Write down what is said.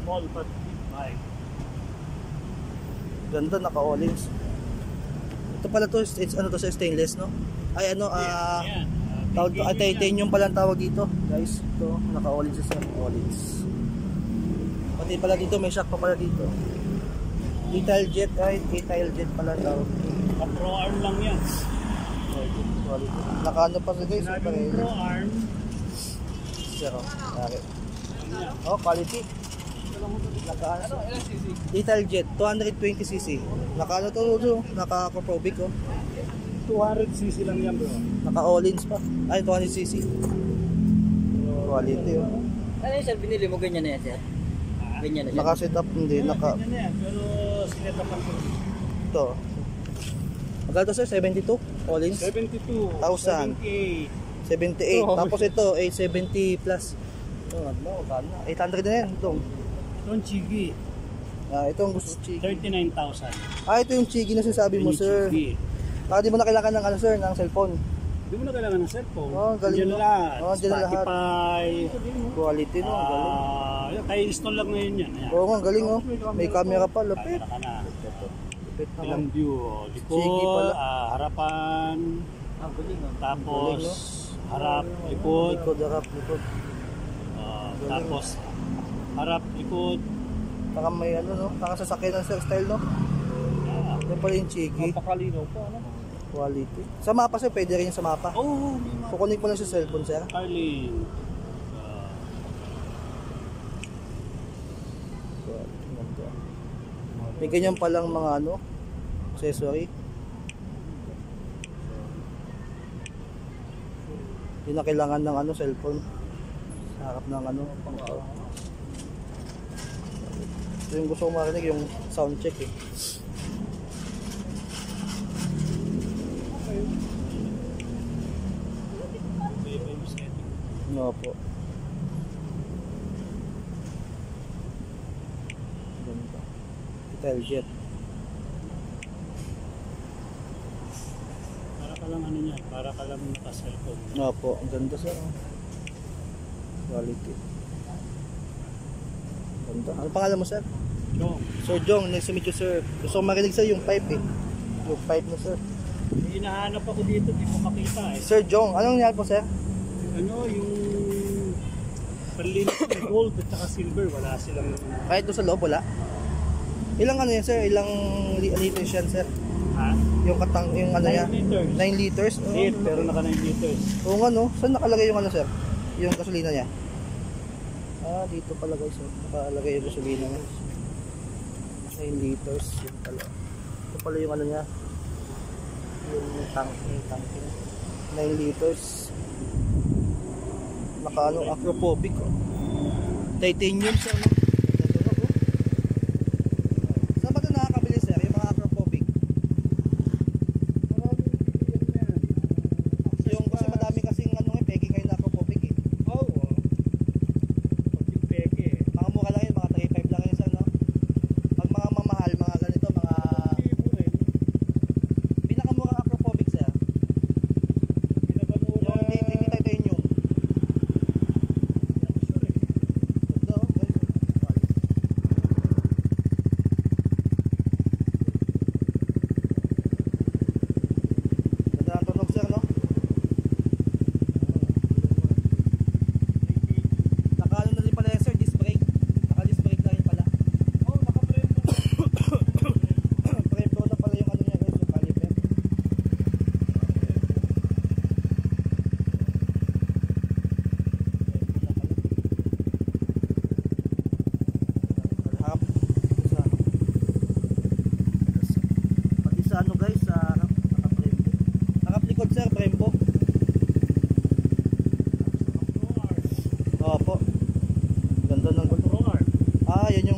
Small but big bike. Ganda, naka-Ollins. Ito pala to, it's ano to, sa stainless, no? Ay ano, titanium pala ang tawag dito, guys. Ito, naka-Ollins sa Ollins. Pati pala dito, may shock pa pala dito. Detail jet, right? Detail jet pala daw. Pro arm lang yan. Naka-ano pa sa guys? Pro arm. Zero. Oh, quality. Naka-ano? Detail jet, 220cc. Naka-ano to, naka-Probic, oh. 200cc lang yan, bro. Naka-Ollins pa. Ay, 200cc. Quality, oh. Ano yun, sir? Binili mo ganyan na yan, sir? Ganyan na siya? Naka-set up, hindi. Ganyan na yan, pero sinet up ang Ito. Magkano to, sir? 72? Ollins? 72. 1,000. 78. Tapos ito, 870 plus. Ito, ano, 800 na yan. Itong Chigi. Ito ang gusto Chigi. 39,000. Ito yung Chigi na sinasabi mo, sir. Di mo na kailangan ng ano, sir, ng cellphone. Hindi mo na kailangan ng cellphone. Galing. Diyan lahat. Diyan lahat. Spotify. Quality, no? Galing. Kaya install lang ngayon yan. Oo nga, galing, oh. May camera pa, lapit. Lapit na. Ilang view. Likod, harapan. Galing, oh. Tapos, galing, no? harap, likod. Harap, likod. Tapos, harap, likod. Saka may ano, no? Saka sasakyan ng sir style, no? Yan pala yung Chigi. Mapakalinaw po, ano? Quality. Sa mapa, sir, pwede rin yung sa mapa. Oo, kukunin ko lang sa cellphone, sir. Carlin. May ganyan palang mga ano, accessory. Hindi na kailangan ng ano, cellphone. Sa harap ng ano. Ito yung gusto ko marinig, yung sound check, eh. No po. Ganda. Detail jet. Para ka lang ano niya, para ka lang naka-cellphone. No po, ang ganda sir. Quality. Ganda. Ano pangalan mo sir? Jong. Sir Jong, nice to meet you sir. Gusto ko marinig sir yung pipe, eh. Yung pipe na sir. Hinahanap ako dito, di ko makita, eh. Sir Jong, anong nangyari po sir? Ano, yung panlinis ng gold at saka silver, wala silang... Kahit doon sa loob, wala? Ilang ano yan sir? Ilang liters yan sir? Ha? Yung katang, yung ano 9 yan? liters. 9 liters? Pero naka 9 liters. Oo nga no, saan nakalagay yung ano sir? Yung gasolina niya? Dito pala guys, nakalagay yung gasolina niya. 9 liters, yun pala. Ito pala yung ano niya. Yung tank, 9 liters. Naka ano, Acropobic, oh. Titanium sir, no? Saan ba ito nakakabili sir, yung mga Acropobic? Yung kasi madami kasing ano, peke kayo na Acropobic, eh. Oo. Pagking peke. Mga mura lang yun, mga 35 lang yun sir, no? Pag mga mamahal, mga ganito, mga pinakamura Acropobic sir. Pinakamura. Yung titanium. Opo. Ganda ng yan